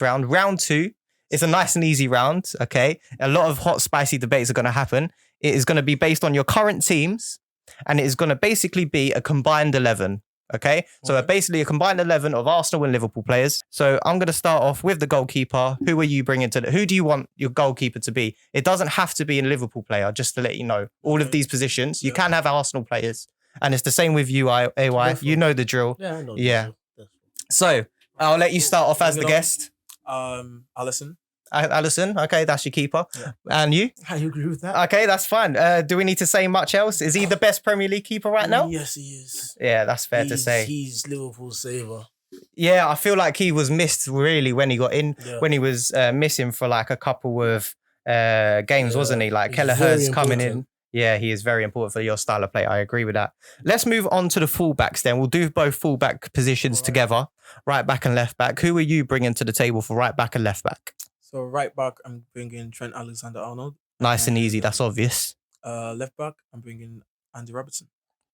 round. Round 2 is a nice and easy round, okay? A lot of hot, spicy debates are going to happen. It is going to be based on your current teams, and it is going to basically be a combined 11, okay? So basically a combined 11 of Arsenal and Liverpool players. So I'm going to start off with the goalkeeper. Who are you bringing who do you want your goalkeeper to be? It doesn't have to be a Liverpool player, just to let you know. All of these positions, you can have Arsenal players. And it's the same with you, AY. You know the drill. Yeah, I know the drill. So I'll let you start off as the guest. Alisson. Alisson, okay, that's your keeper. Yeah. And you? I agree with that. Okay, that's fine. Do we need to say much else? Is he the best Premier League keeper right now? Yes, he is. Yeah, that's fair to say. He's Liverpool's saver. Yeah, I feel like he was missed really when he got in, when he was missing for like a couple of games, wasn't he? Like Kelleher's coming in. Yeah, he is very important for your style of play. I agree with that. Let's move on to the fullbacks then. We'll do both fullback positions together, right back and left back. Who are you bringing to the table for right back and left back? So right back, I'm bringing Trent Alexander-Arnold. Nice and easy. That's obvious. Left back, I'm bringing Andy Robertson.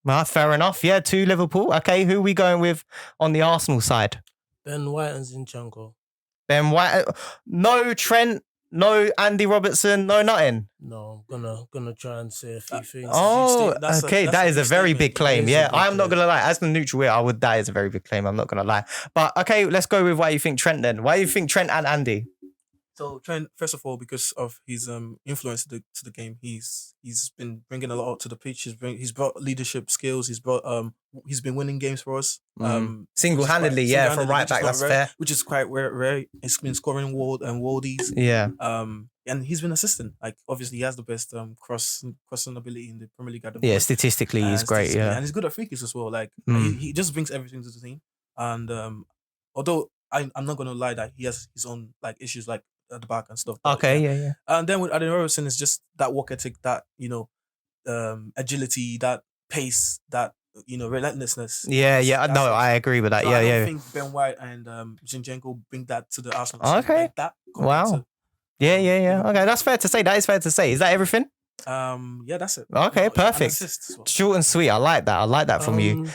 Well, fair enough. Yeah, 2 Liverpool. Okay, who are we going with on the Arsenal side? Ben White and Zinchenko. Ben White. No Trent. No Andy Robertson. No nothing. No, I'm gonna try and say a few things. Oh, okay. That is a very big claim. Yeah, I'm not going gonna lie. As the neutral here, that is a very big claim. I'm not gonna lie. But okay, let's go with why you think Trent then. Why do you think Trent and Andy? So Trent, first of all, because of his influence to the game, he's been bringing a lot to the pitch. He's brought leadership skills. He's been winning games for us. Single-handedly, from right back. That's fair. Which is quite rare. He's been scoring worldies. Yeah. And he's been assistant. Like obviously, he has the best crossing ability in the Premier League at the Yeah, moment. statistically, he's great. Yeah, and he's good at free kicks as well. Like he just brings everything to the team. And although I'm not gonna lie that he has his own like issues like at the back and stuff. Okay, yeah. And then with Adam Robertson, it's just that work ethic, that agility, that pace, that relentlessness. Yeah. No, I agree with that. So yeah. I think Ben White and Zinchenko bring that to the Arsenal. Okay. Wow. Yeah. Okay, that's fair to say. That is fair to say. Is that everything? Yeah, that's it. Okay, perfect. Short and sweet. I like that from you.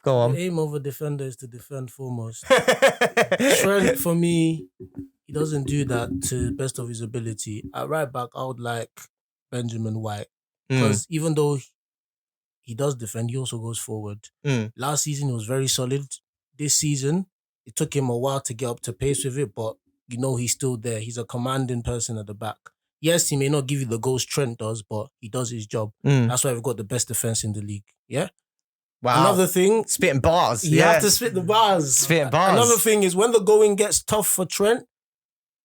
Go on. The aim of a defender is to defend foremost. Trent, for me, he doesn't do that to the best of his ability. At right back, I would like Benjamin White. Because even though he does defend, he also goes forward. Last season, he was very solid. This season, it took him a while to get up to pace with it, but he's still there. He's a commanding person at the back. Yes, he may not give you the goals Trent does, but he does his job. That's why we've got the best defense in the league. Yeah? Wow. Another thing, spitting bars. You have to spit the bars. Spitting bars. Another thing is when the going gets tough for Trent,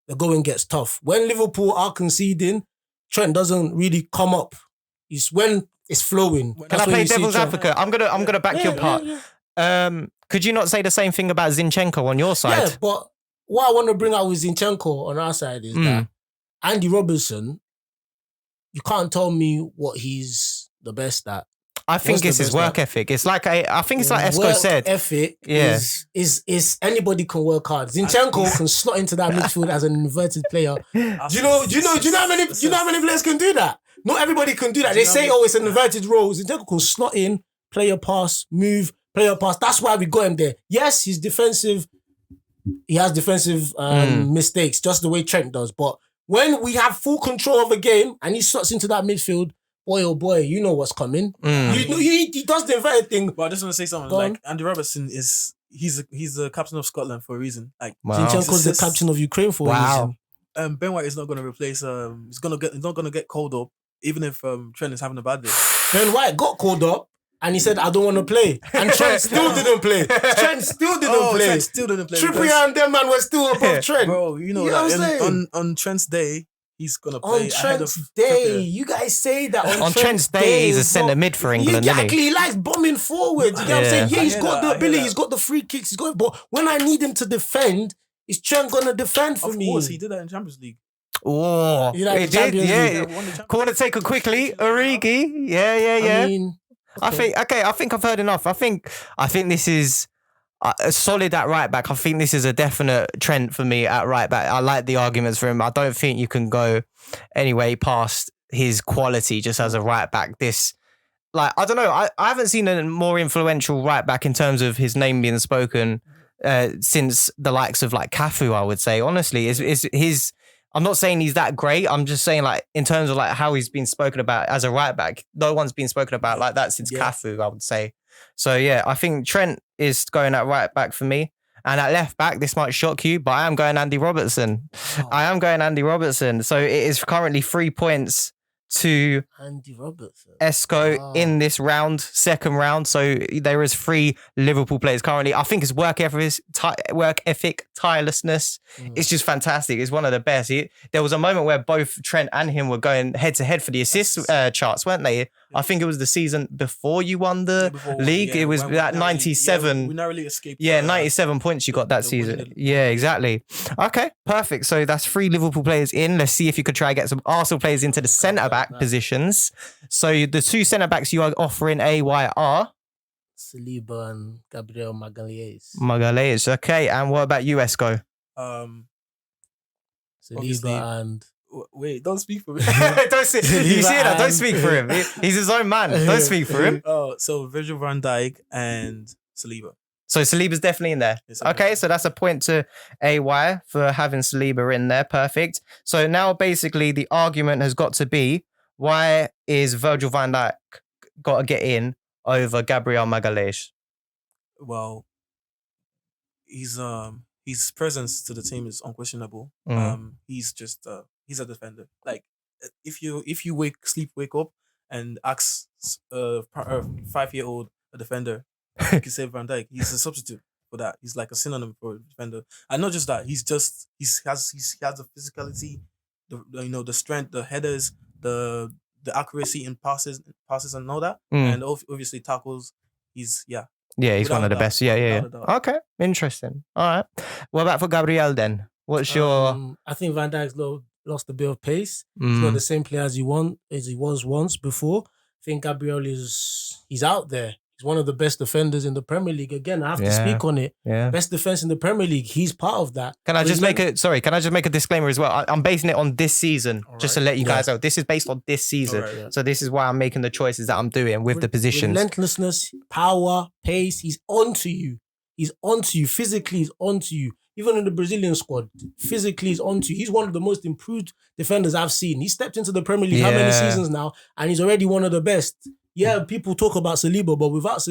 the going gets tough. When Liverpool are conceding, Trent doesn't really come up. It's when it's flowing. Can I play devil's advocate? I'm gonna back your part. Yeah. Could you not say the same thing about Zinchenko on your side? Yeah, but what I want to bring out with Zinchenko on our side is that Andy Robertson, you can't tell me what he's the best at. I think it's his work ethic. It's like I think it's like Esco said. Work ethic is anybody can work hard. Zinchenko can slot into that midfield as an inverted player. Do you know how many players can do that? Not everybody can do that. They say, it's an inverted role. Zinchenko can slot in, play a pass, move, play a pass. That's why we got him there. Yes, he's defensive. He has defensive mistakes, just the way Trent does. But when we have full control of a game and he slots into that midfield, boy, oh boy, you know what's coming. He does the inverted thing. But I just want to say something. Like Andy Robertson he's the captain of Scotland for a reason. Like Zinchenko's the captain of Ukraine for a reason. Ben White is not going to replace. He's not going to get called up even if Trent is having a bad day. Ben White got called up and he said, "I don't want to play," and Trent still didn't play. Trent still didn't play. Trippier and them man were still above Trent. Bro, you know that on Trent's day. He's gonna play on Trent's day. You guys say that on Trent's day, he's a centre mid for England. Exactly, he likes bombing forward. You know what I'm saying? Yeah, he's got the ability. He's got the free kicks. He's got. But when I need him to defend, is Trent gonna defend for me? Of course, he did that in Champions League. Oh, he did. Yeah. Corner taker quickly, Origi. Yeah. I think I've heard enough. I think this is. Solid at right back. I think this is a definite Trent for me at right back. I like the arguments for him. I don't think you can go anyway past his quality just as a right back. I don't know. I haven't seen a more influential right back in terms of his name being spoken since the likes of like Cafu, I would say. Honestly, is his. I'm not saying he's that great. I'm just saying like in terms of like how he's been spoken about as a right back, no one's been spoken about like that since Cafu, I would say. So yeah, I think Trent is going at right back for me. And at left back, this might shock you, but I am going Andy Robertson. Oh. I am going Andy Robertson. So it is currently 3 points to Andy Robertson. Esco in this round, second round. So there is 3 Liverpool players currently. I think his work ethic, tirelessness. It's just fantastic. It's one of the best. There was a moment where both Trent and him were going head to head for the assist charts, weren't they? I think it was the season before you won the league. It was that 97. We narrowly escaped. 97 points you got that season. Yeah, exactly. Okay, perfect. So that's 3 Liverpool players in. Let's see if you could try and get some Arsenal players into the centre-back positions. So the 2 centre-backs you are offering AY are? Saliba and Gabriel Magalhaes. Magalhaes. Okay, and what about you, Esco? Saliba and... Wait, don't speak for me. Don't see, you see that? Don't speak for him. He's his own man. Don't speak for him. Oh, so Virgil van Dijk and Saliba. So Saliba's definitely in there. Okay, so that's a point to AY for having Saliba in there. Perfect. So now basically the argument has got to be, why is Virgil van Dijk got to get in over Gabriel Magalhaes? Well, his presence to the team is unquestionable. He's just he's a defender. Like if you wake up and ask a 5-year-old a defender, you can say Van Dijk. He's a substitute for that. He's like a synonym for a defender. And not just that, he has the physicality, the strength, the headers, the accuracy in passes and all that. And obviously tackles. He's one of the best. Yeah. Okay, interesting. All right. What about for Gabriel then? What's your? I think Van Dijk's lost a bit of pace. He's not the same player as he was once before. I think Gabriel he's out there. He's one of the best defenders in the Premier League. Again, I have to speak on it. Yeah. Best defense in the Premier League. He's part of that. Can I just make a disclaimer as well? I'm basing it on this season, just to let you guys know. This is based on this season. So this is why I'm making the choices that I'm doing with the positions. Relentlessness, power, pace. He's onto you. Physically, he's onto you. Even in the Brazilian squad, physically he's onto you. He's one of the most improved defenders I've seen. He stepped into the Premier League how many seasons now? And he's already one of the best. Yeah, people talk about Saliba, but without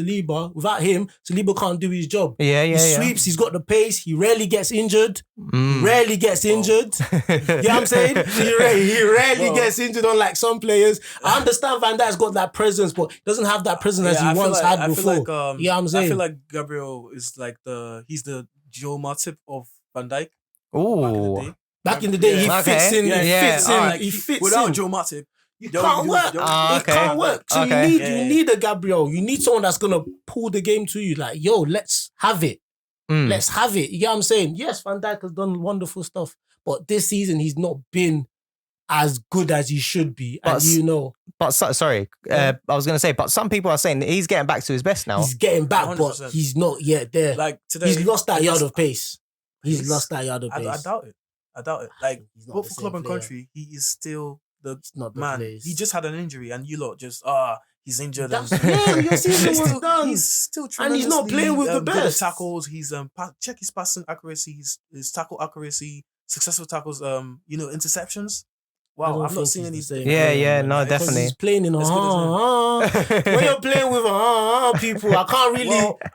him, Saliba can't do his job. He sweeps, he's got the pace, he rarely gets injured. You know what I'm saying? He rarely gets injured, unlike some players. I understand Van Dijk's got that presence, but he doesn't have that presence as he once had before. You know what I'm saying? I feel like Gabriel is like he's the Joe Matip of Van Dijk. Oh. Back in the day, he fits in. He fits without in. Joe Matip. It can't work. It can't work. So you need a Gabriel. You need someone that's gonna pull the game to you. Like, yo, let's have it. Let's have it. You get what I'm saying? Yes, Van Dijk has done wonderful stuff, but this season he's not been as good as he should be. But I was gonna say, but some people are saying that he's getting back to his best now. He's getting back, 100%. But he's not yet there. Like today, he's lost that yard of pace. He's lost that yard of pace. I doubt it. Like both for club and country, he is still the man. He just had an injury, and you lot just he's injured. Your season was done. He's still and he's not playing with the best tackles. He's check his passing accuracy, his tackle accuracy, successful tackles. Interceptions. Wow, I'm not seeing anything. No, definitely. He's playing in when you're playing with people, I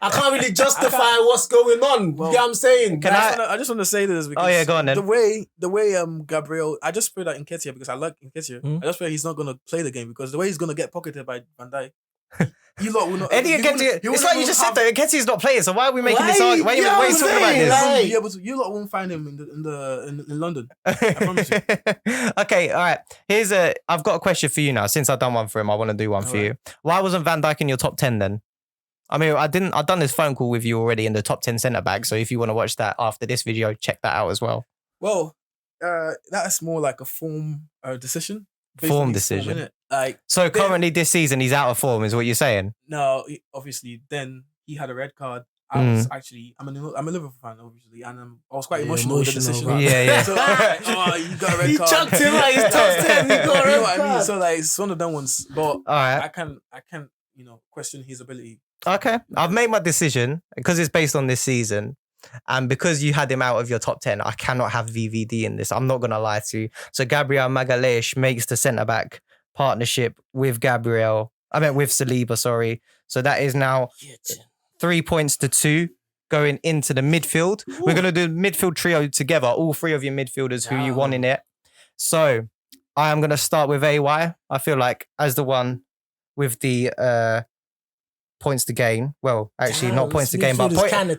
can't really justify what's going on. You know what I'm saying? I just want to say this because go on then. The way Gabriel, I just pray that Nketiah because I like Nketiah. I just pray he's not gonna play the game because the way he's gonna get pocketed by Van Dijk. You lot will not. Eddie Nketiah. It's like you just said that Nketiah's not playing. So why are we making this argument? Why are you talking about this? You lot won't find him in London. I promise you. Okay, all right. I've got a question for you now. Since I've done one for him, I want to do one for you. Why wasn't Van Dijk in your top 10 then? I mean, I've done this phone call with you already in the top 10 centre back. So if you want to watch that after this video, check that out as well. Well, that's more like a form decision. Form decision. So currently this season he's out of form, is what you're saying? No, obviously. Then he had a red card. I'm a Liverpool fan, obviously, and I was quite emotional with the decision. So, you got a red card. He chucked him at his top 10. He got a red card. I mean? So it's one of them ones. But all right. I can question his ability. Okay, I've made my decision because it's based on this season. And because you had him out of your top 10, I cannot have VVD in this. I'm not going to lie to you. So Gabriel Magalhaes makes the centre-back partnership with with Saliba, sorry. So that is now 3 points to 2 going into the midfield. Ooh. We're going to do midfield trio together, all three of your midfielders who you want in it. So I am going to start with AY. I feel like as the one with the points to gain. Well, actually not points to gain, but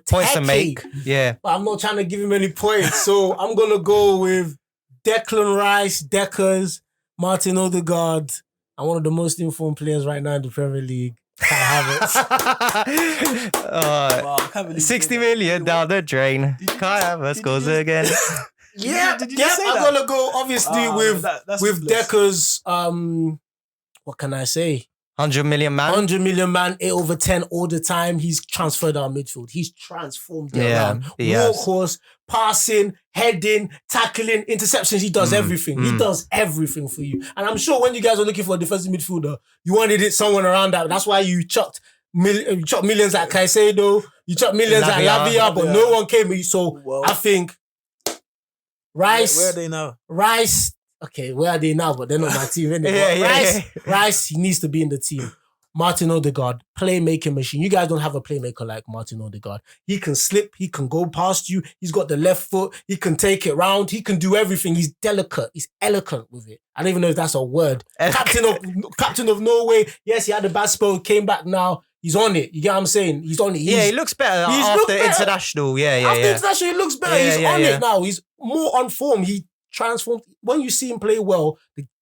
points to make. Yeah. But I'm not trying to give him any points. So I'm going to go with Declan Rice, Deckers, Martin Odegaard, and one of the most informed players right now in the Premier League, Kai Havertz. 60 million down the drain. Kai Havertz goes again. I'm going to go obviously with Deckers. What can I say? 100 million man. 100 million man, 8/10 all the time. He's transferred our midfield. He's transformed it around. Workhorse, passing, heading, tackling, interceptions. He does everything. He does everything for you. And I'm sure when you guys were looking for a defensive midfielder, you wanted someone around that. That's why you chucked millions at Caicedo. You chucked millions at Lavia, but no one came. So I think Rice. Where are they now? Rice. Okay, where are they now? But they're not my team, Rice, he needs to be in the team. Martin Odegaard, playmaking machine. You guys don't have a playmaker like Martin Odegaard. He can slip. He can go past you. He's got the left foot. He can take it round. He can do everything. He's delicate. He's eloquent with it. I don't even know if that's a word. Captain of Norway. Yes, he had a bad spell. Came back now. He's on it. You get what I'm saying? He's on it. He looks better after international. After international, he looks better. He's on it now. He's more on form. He transformed. When you see him play well,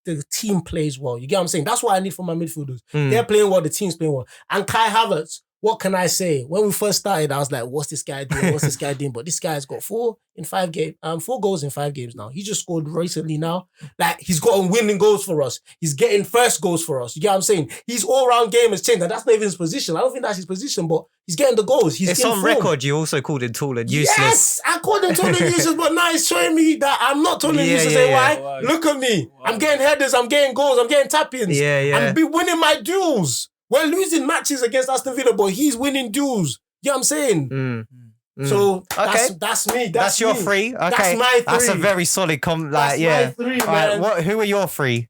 the team plays well. You get what I'm saying? That's what I need from my midfielders. They're playing well, the team's playing well. And Kai Havertz, what can I say? When we first started, I was like, what's this guy doing? But this guy's got 4 goals in 5 games now. He just scored recently now. Like, he's got winning goals for us. He's getting first goals for us. You get what I'm saying? His all-round game has changed, and that's not even his position. I don't think that's his position, but he's getting the goals. It's on record. You also called him tall and useless. Yes, I called him tall and useless, but now he's showing me that I'm not tall and useless. Why? Look at me. I'm getting headers. I'm getting goals. I'm getting tap-ins. I'm winning my duels. We're losing matches against Aston Villa, but he's winning duels. You know what I'm saying? So that's me. That's your 3. Okay. That's my 3. That's a very solid my 3, man. Right, who are your 3?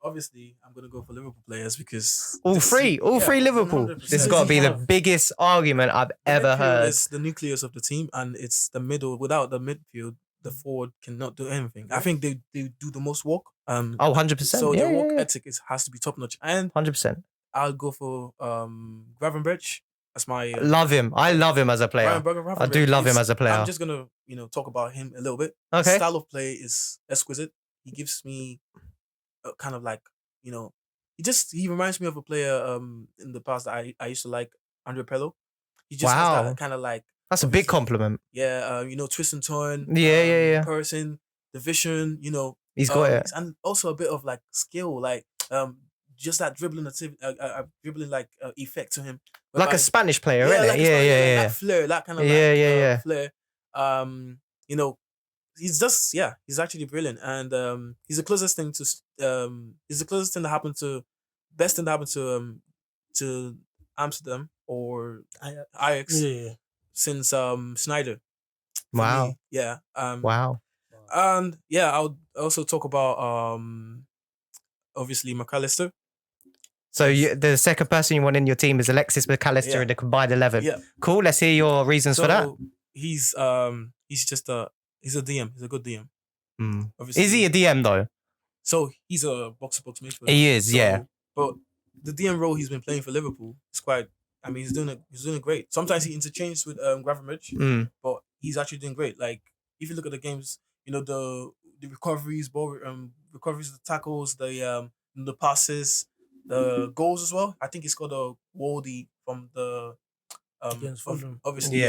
Obviously, I'm going to go for Liverpool players because... All three Liverpool. 100%. This has got to be the biggest argument I've ever heard. It's the nucleus of the team, and it's the middle. Without the midfield, the forward cannot do anything. I think they do the most work. 100%. So their work ethic has to be top-notch. And 100%. I'll go for Gravenberch. That's my... love him. I love him as a player. I do love him as a player. I'm just going to talk about him a little bit. Okay. His style of play is exquisite. He gives me kind of like, he reminds me of a player in the past that I used to like, Andre Pello. He just has that kind of like... That's a big compliment. Yeah, twist and turn. Person, the vision, He's got it. And also a bit of like skill, like... just that dribbling like effect to him, like a Spanish player, isn't it? That flair, that kind of flair. He's actually brilliant, and he's the closest thing that happened to Amsterdam or Ajax since Sneijder. Wow. Wow. And I would also talk about obviously McAllister. So the second person you want in your team is Alexis McAllister in the combined 11. Yeah. Cool. Let's hear your reasons for that. He's just he's a DM. He's a good DM. Obviously. Is he a DM though? So he's a box-to-box midfielder. He is, yeah. But the DM role he's been playing for Liverpool is quite... I mean, he's doing it great. Sometimes he interchanges with Gravenberch, but he's actually doing great. Like, if you look at the games, the recoveries, recoveries, the tackles, the passes, the goals as well. I think he scored a Wardy from the obviously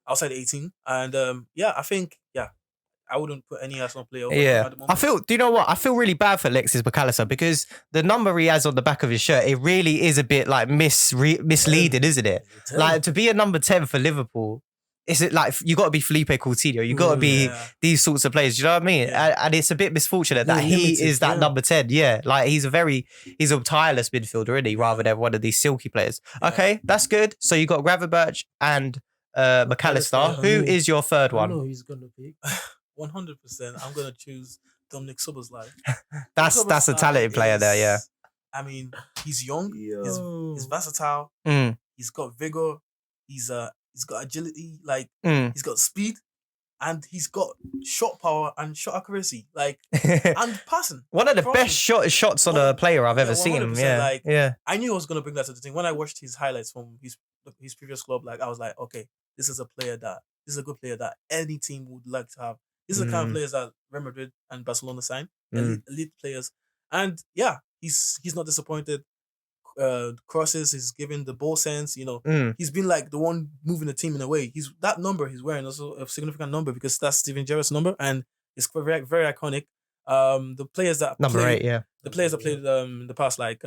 outside 18, and I think I wouldn't put any Arsenal player over him at the moment. Do you know what? I feel really bad for Alexis McAllister because the number he has on the back of his shirt, it really is a bit like misleading, isn't it? Like to be a number 10 for Liverpool. Is it like you got to be Felipe Coutinho? You got to be these sorts of players. Do you know what I mean? And it's a bit misfortunate that he is that number 10. Yeah, like he's a tireless midfielder, really, rather than one of these silky players. Yeah. Okay, that's good. So you got Gravenberch and McAllister. I Who know- is your third I one? know he's gonna pick. 100%. I'm gonna choose Dominic Soboslai. That's a Soboslai talented player there, yeah. I mean, he's young. Yo. He's versatile. Mm, He's got vigor. He's got agility. Like mm. he's got speed, and he's got shot power and shot accuracy. Like and passing. One of the Crossing. best shots on a player I've ever seen. 100%, Yeah, like, yeah. I knew I was gonna bring that to the team when I watched his highlights from his previous club. Like I was like, okay, this is a good player that any team would like to have. This is the kind of players that Real Madrid and Barcelona sign. Elite players, and yeah, he's not disappointed. Crosses, he's giving the ball sense. You know, he's been like the one moving the team in a way. That number he's wearing also a significant number because that's Steven Gerrard's number, and it's very very iconic. The players that Number played, 8, yeah. the players that played in the past, like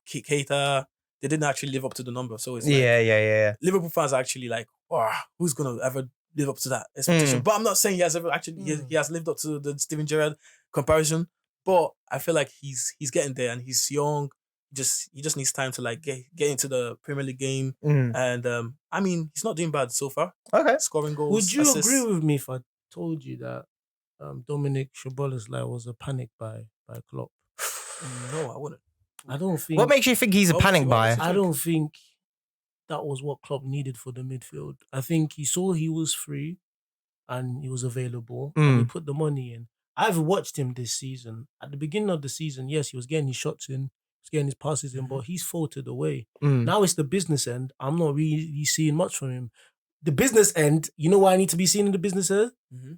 Keita, they didn't actually live up to the number. So it's like, Yeah. Liverpool fans are actually like, oh, who's gonna ever live up to that expectation? But I'm not saying he has ever actually he has lived up to the Steven Gerrard comparison. But I feel like he's getting there, and he's young. He just needs time to like get into the Premier League game, and I mean he's not doing bad so far. Okay, scoring goals. Would you assists. agree with me if I told you that Dominic Szoboszlai was a panic by Klopp? No, I wouldn't. I don't think. what makes you think he's a Obviously, panic buy? I don't think that was what Klopp needed for the midfield. I think he saw he was free and he was available and he put the money in. I've watched him this season. At the beginning of the season, yes, he was getting his shots in, he was getting his passes in, but he's faltered away. Now it's the business end. I'm not really seeing much from him. The business end, you know what I need to be seeing in the business end?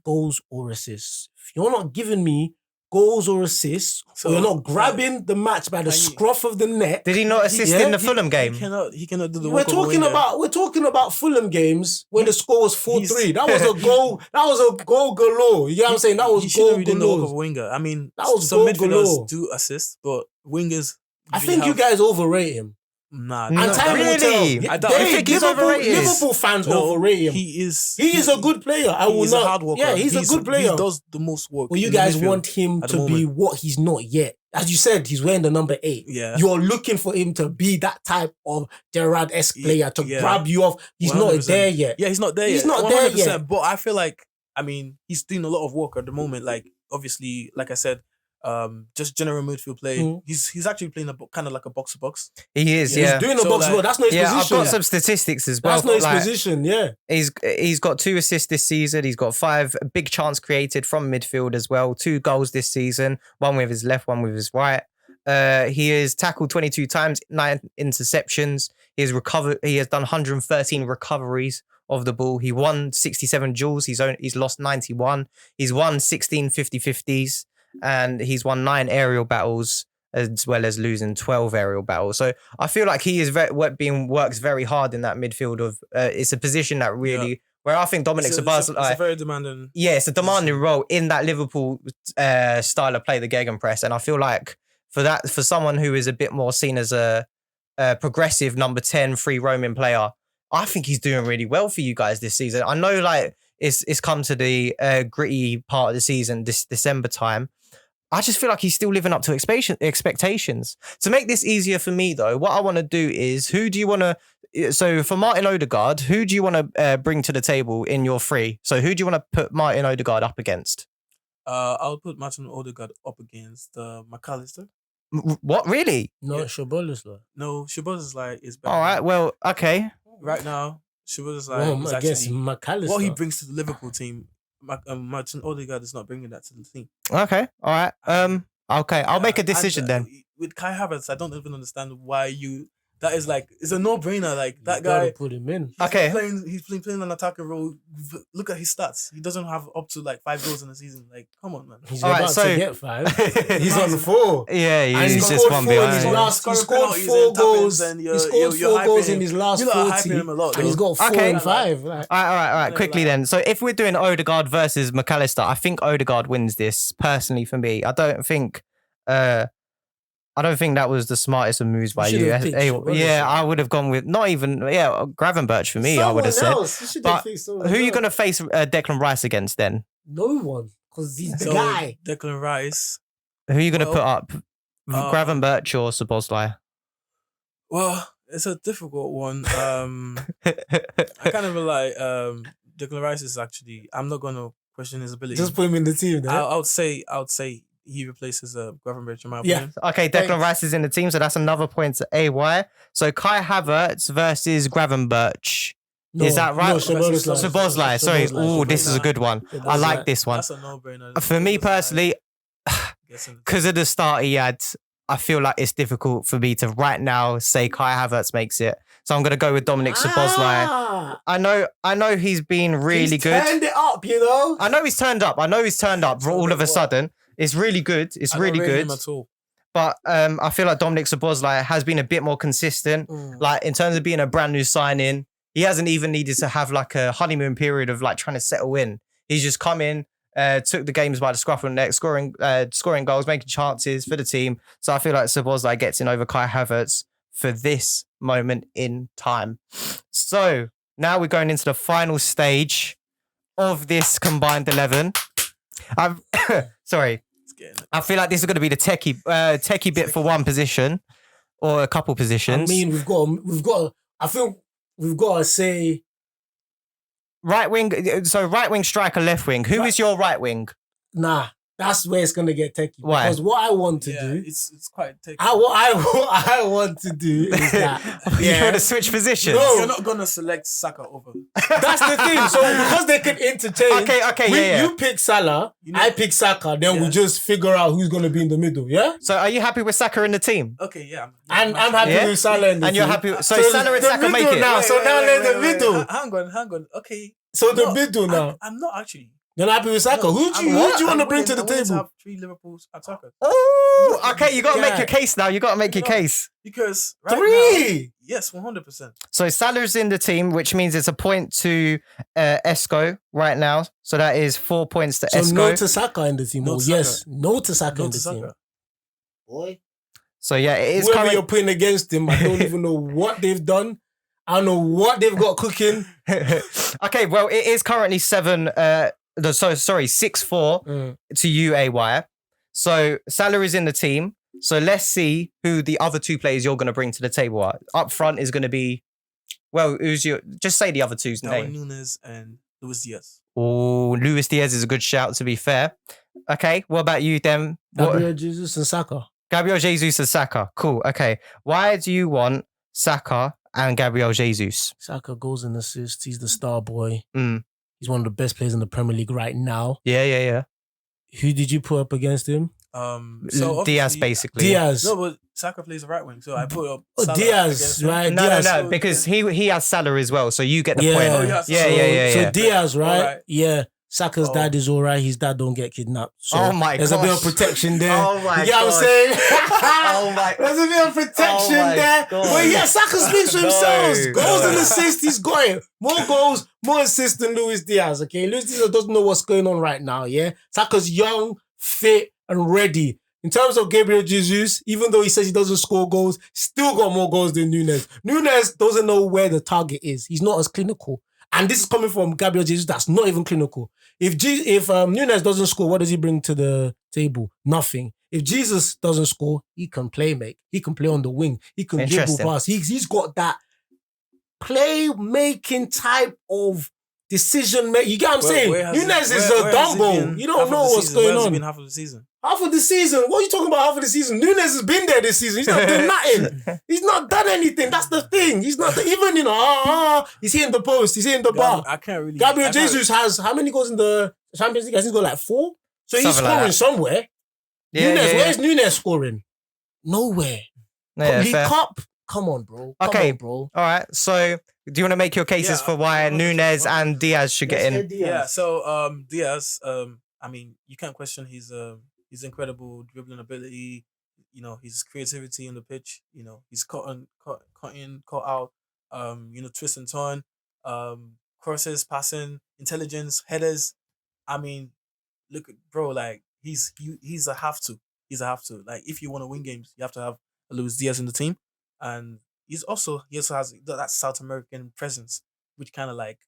Goals or assists. If you're not giving me goals or assists, or you're not grabbing the match by the scruff of the neck. Did he not assist in the Fulham game? He cannot do the We're work of a winger. we're talking about Fulham games when the score was 4-3. That was a goal. That was a goal galore. You know what I'm saying? That was He goal shouldn't be doing the work of a galore. winger. I mean, That was some goal midfielders galore. do assist, but wingers. I think you guys overrate him. Nah, And time will really? tell. I don't- I think he's overrated. Liverpool fans overrate him. He is. He is a good player. I will He's not. a hard worker. Yeah, he's a good player. He does the most work. Well, you in the guys midfield want him at the to be moment. what he's not yet. As you said, he's wearing the number 8. Yeah. You're looking for him to be that type of Gerrard-esque player to Yeah. grab you off. He's not 100%. there yet. Yeah, he's not there yet. He's not there yet. But I feel like, I mean, he's doing a lot of work at the moment. Like, obviously, like I said, just general midfield play. He's actually playing kind of like a box to box. He is, He's doing a So, box like- score. That's not his Yeah, I've position. got some statistics as well. That's not his Like, position. Yeah. He's got 2 assists this season. He's got 5 big chance created from midfield as well. 2 goals this season. 1 with his left, 1 with his right. He has tackled 22 times, 9 interceptions. He has recovered. He has done 113 recoveries of the ball. He won 67 duels. He's lost 91. He's won 16 50-50s, and he's won 9 aerial battles, as well as losing 12 aerial battles. So I feel like he is works very hard in that midfield of. It's a position that really. Where I think Dominic Szoboszlai... It's a very demanding... Yeah, it's a demanding role in that Liverpool style of play, the gegenpress. And I feel like for someone who is a bit more seen as a progressive number 10 free roaming player, I think he's doing really well for you guys this season. I know like it's come to the gritty part of the season, this December time. I just feel like he's still living up to expectations. To make this easier for me, though, what I want to do is, who do you want to... So for Martin Odegaard, who do you want to bring to the table in your 3? So who do you want to put Martin Odegaard up against? I'll put Martin Odegaard up against McAllister. What, really? No, Szoboszlai. No, Szoboszlai is better. All right, well, okay. Right now, Szoboszlai Well, is against actually... McAllister. What he brings to the Liverpool team, Martin Odegaard is not bringing that to the team. Okay, all right. Okay, I'll make a decision And, then. With Kai Havertz, I don't even understand why you... That is like... It's a no-brainer. Like, that You gotta guy... put him in. Okay. He's playing an attacking role. Look at his stats. He doesn't have up to like 5 goals in the season. Like, come on, man. He's All right, about so- to get 5. He's on 4. Yeah, And he's he just scored one 4 in his behind. last. He Scoring scored penalties 4 and tap-ins goals. and He you're scored 4 hyping goals him. in his last You're not 40. hyping him a lot, And he's though. got 4 Okay. and 5. Like, All right. Quickly then. So if we're doing Odegaard versus McAllister, I think Odegaard wins this personally for me. I don't think that was the smartest of moves by should you. have picked Szoboszlai. Yeah, I would have gone with Gravenberch for me. I would have said. else. You should But have picked someone Who are you else. going to face Declan Rice against then? No one. Because he's the So, guy. Declan Rice. Who are you going to Well, put up? Gravenberch or Szoboszlai? Well, It's a difficult one. I kind of feel like Declan Rice is actually. I'm not gonna question his ability. Just put him in the team. Then. I would say he replaces Gravenberch in my Yeah. opinion. Okay, Declan Rice is in the team, so that's another point to AY. So Kai Havertz versus Gravenberch. Is that right? No, Szoboszlai. Sorry. Oh, this is a good one. I like this one. That's a no-brainer. For me personally, because of the start he had, I feel like it's difficult for me to right now say Kai Havertz makes it. So I'm going to go with Dominic Szoboszlai. I know he's been really good. Turned it up, you know. I know he's turned up. All of a sudden. It's really good. It's really good. At all. But I feel like Dominic Szoboszlai has been a bit more consistent. Like in terms of being a brand new signing, he hasn't even needed to have like a honeymoon period of like trying to settle in. He's just come in, took the games by the scruff of the neck, scoring goals, making chances for the team. So I feel like Szoboszlai gets in over Kai Havertz for this moment in time. So now we're going into the final stage of this combined 11. Sorry. I feel like this is going to be the techie bit for one position or a couple positions. I mean, we've got. I think we've got to say right wing. So right wing striker, left wing. Who is your right wing? Nah, that's where it's gonna get techie. Why? Because what I want to do, it's quite techie. What I want to do is that You're going to switch positions. No. You're not gonna select Saka over. That's the thing. So because they can interchange. Okay, You pick Salah, I pick Saka. Then we just figure out who's gonna be in the middle. Yeah. So are you happy with Saka in the team? Okay, yeah. I'm happy with Salah in the team. And you're happy. So Salah and the Saka make middle it. now. So now let the middle. Hang on. Okay. So the middle now. I'm not actually. You're not happy with Saka. No, who do you want to bring to the I'm willing to table? have 3 Liverpool attackers. Oh, okay. You got to make your case now. You got to make your case. Because right 3. now, yes, 100%. So Salah's in the team, which means it's a point to Esco right now. So that is 4 points to So Esco. no to Saka in the team. No to Yes, Saka. no to Saka No in to the team. Saka. Boy. So yeah, it is Whoever current. you're putting against him, I don't even know what they've done. I don't know what they've got cooking. Okay, well, it is currently 6-4 to you, AY. So Salah is in the team. So let's see who the other 2 players you're going to bring to the table are. Up front is going to be, well, just say the other 2's Darwin name. Núñez and Luis Diaz. Oh, Luis Diaz is a good shout, to be fair. Okay, what about you, then? Gabriel Jesus and Saka. Gabriel Jesus and Saka. Cool, okay. Why do you want Saka and Gabriel Jesus? Saka goals and assists. He's the star boy. Mm. He's one of the best players in the Premier League right now. Yeah. Who did you put up against him? So Diaz, basically. Diaz. No, but Saka plays a right wing, so I put up Oh, Salah Diaz, against him. right? No, Diaz. because he has Salah as well, so you get the Yeah. point. Oh, yeah, So Diaz, right? Alright. Yeah. Saka's dad is all right. His dad don't get kidnapped. So Oh my there's a bit of gosh. protection there. Oh my You get what I'm gosh. saying? Oh my- There's a bit of protection Oh my there. God. But yeah, Saka speaks for himself. No. Goals and assists, he's got it. More goals, more assists than Luis Diaz, okay? Luis Diaz doesn't know what's going on right now, yeah? Saka's young, fit, and ready. In terms of Gabriel Jesus, even though he says he doesn't score goals, still got more goals than Núñez. Núñez doesn't know where the target is. He's not as clinical. And this is coming from Gabriel Jesus that's not even clinical. If Núñez doesn't score, what does he bring to the table? Nothing. If Jesus doesn't score, he can play, mate. He can play on the wing. He can dribble Interesting. pass. He's got that play-making type of decision making. You get what I'm saying? Núñez is a Dumbo. You don't know what's going Where has he on. been half of the season? Half of the season? What are you talking about half of the season? Núñez has been there this season. He's not doing nothing. He's not done anything. That's the thing. He's not even, he's hitting the post. He's hitting the bar. I can't really. Gabriel Jesus has how many goals in the Champions League? I think he's got like 4. So he's Something like scoring that. somewhere. Yeah, Núñez, yeah. where's Núñez scoring? Nowhere. Yeah, League fair. Cup? Come on, bro. Come Okay. on, bro. All right. So, do you want to make your cases Yeah, for why 100%. Núñez and Diaz should get in? Yeah. So Diaz, I mean, you can't question his incredible dribbling ability. His creativity on the pitch. He's cut in, cut out. Twist and turn. Crosses, passing, intelligence, headers. I mean, look, bro. Like he's a have to. He's a have to. Like if you want to win games, you have to have a Luis Diaz in the team, and he also has that South American presence, which kind of like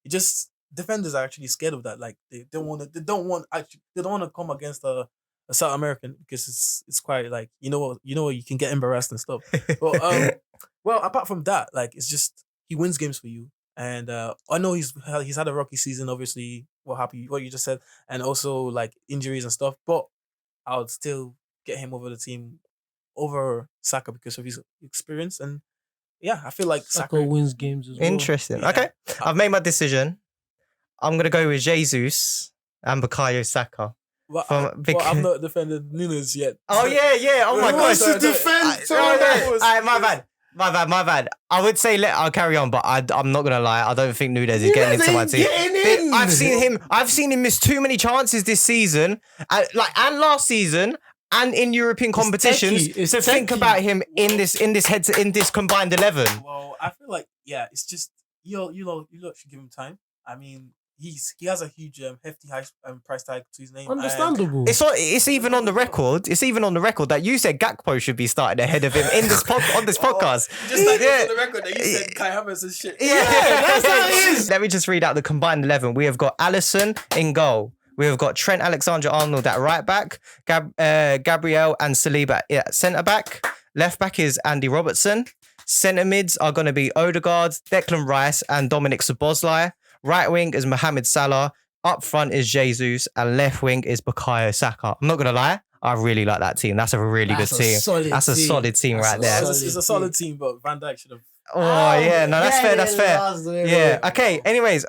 it just defenders are actually scared of that. Like they don't want to come against a a South American because it's quite like you know what you can get embarrassed and stuff. But well, apart from that, like it's just he wins games for you, and I know he's had a rocky season. Obviously, what you just said, and also like injuries and stuff. But I would still get him over the team over Saka because of his experience and. Yeah, I feel like Saka wins games as well. Interesting. Yeah. Okay, I've made my decision. I'm gonna go with Jesus and Bukayo Saka. Well, I'm not defending Nunes yet. Oh yeah. Oh my Who gosh. wants to defend? Alright, my bad. I would say I'll carry on, but I'm not gonna lie. I don't think Nunes is getting into my team. I've seen him miss too many chances this season, and last season. And in European competitions, to think about him in this combined 11. Well, I feel like it's just you lot should give him time. I mean, he has a huge hefty high price tag to his name. Understandable. It's even on the record. It's even on the record that you said Gakpo should be starting ahead of him in this on this podcast. Just like on the record that you said Kai Havertz and shit. Yeah, that's how it is. Let me just read out the combined 11. We have got Alisson in goal. We have got Trent Alexander-Arnold at right back, Gabriel and Saliba at centre back. Left back is Andy Robertson. Centre mids are going to be Odegaard, Declan Rice and Dominic Szoboszlai. Right wing is Mohamed Salah. Up front is Jesus. And left wing is Bukayo Saka. I'm not going to lie. I really like that team. That's a really good team. That's a solid team right there. It's a solid team, but Van Dijk should have. Oh, yeah. No, that's fair. That's fair. Yeah. Okay. Anyways.